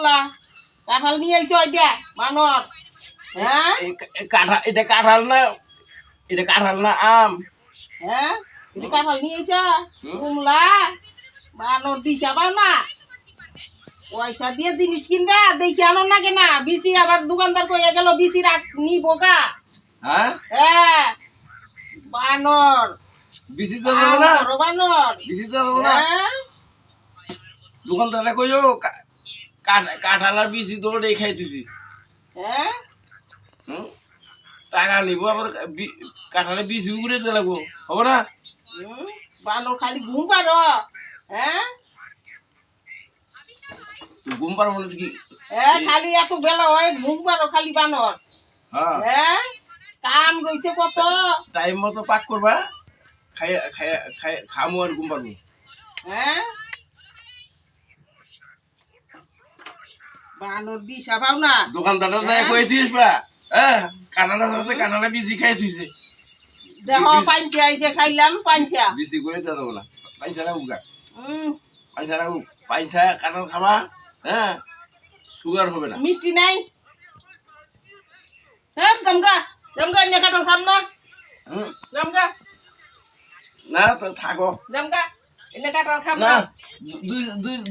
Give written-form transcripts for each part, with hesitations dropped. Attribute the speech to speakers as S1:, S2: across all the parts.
S1: কুমলা কাঁঠাল নিয়ে আইছো এটা বানর হ্যাঁ
S2: এটা কাঁঠাল না, এটা কাঁঠাল না আম।
S1: হ্যাঁ এটা কাঁঠাল নিয়ে আইছো কুমলা বানর দিশা পাও না পয়সা দিয়ে জিনিস কিনবা দেখি আনো না কেনা বিসি আবার দোকানদার কইয়া গেল বিসি রাখ নিবো গা
S2: হ্যাঁ
S1: হ্যাঁ বানর
S2: বিসি তো দেবো না,
S1: বড় বানর
S2: বিসি তো দেবো না।
S1: হ্যাঁ
S2: দোকানদারে কইও কাঁঠাল আর বিসি তো ওটাই খাইতেছি।
S1: হ্যাঁ
S2: টাকা নিবো আবার কাঁঠালে বিসি উড়ে দিতে লাগবো, হবো না?
S1: বানর খালি ঘুম পারো হ্যাঁ
S2: ঘুম পারবো না কি?
S1: হ্যাঁ খালি এত বেলা হয় ঘুম পারো খালি বানর
S2: হ্যাঁ
S1: হ্যাঁ কাম রয়েছে কত
S2: টাইম মতো পাক করবা, খামু আর ঘুম পারবো।
S1: হ্যাঁ বানর দিশা পাও না
S2: দোকানদারটা কইছিস বা হ্যাঁ কাঁঠালের সাথে কাঁঠালে বিসি খাই তুইছে।
S1: দেহ পাঞ্চা এই যে খাইলাম পাঞ্চা
S2: বিসি করে দেবো না, পাইসা না উগা,
S1: হুম
S2: পাইসা না পাইসা কাঁঠাল খাবা, হ্যাঁ সুগার হবে না।
S1: মিষ্টি নাই হ্যাঁ জমগা জমগা এনে কাঁঠাল খাম না জমগা
S2: না তো থাকো
S1: জমগা এনে কাঁঠাল খাম
S2: না,
S1: না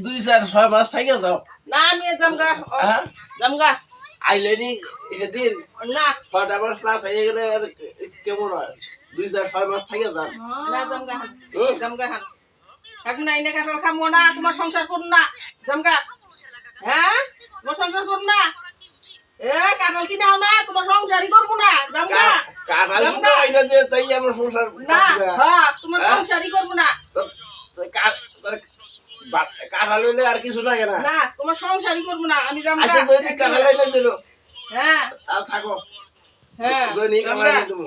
S2: দুই 4-6 মাস থাকে যাও।
S1: না আমি জমগা
S2: হ্যাঁ
S1: জমগা
S2: আইলেনি সেদিন
S1: না
S2: 6টা মাস ক্লাস হয়ে গেলে কেমন হয়, 2-4-6 মাস থাকে যাও।
S1: না জমগা হান জমগা হান এখন না এনে কাঁঠাল খামো না তোমার সংসার করুন না জমগা হ্যাঁ তোমার সংসার করুন না এ কাঁঠাল কিনে আও না তোমার সংসারই করবো না জমগা
S2: কাঁঠাল কিন্তু আইনা যে তাই আমার সংসার
S1: না হ্যাঁ তোমার সংসারই করবো না
S2: কাঁঠাল হইলে আর কিছু লাগে না।
S1: না তোমার সংসারই করবো না আমি জমগা
S2: আচ্ছা দৈনিক কাঁঠাল আইনা দিল,
S1: হ্যাঁ
S2: তাও থাকো,
S1: হ্যাঁ
S2: দৈনিক কাঁঠাল
S1: জমগা
S2: আইনা দেবো।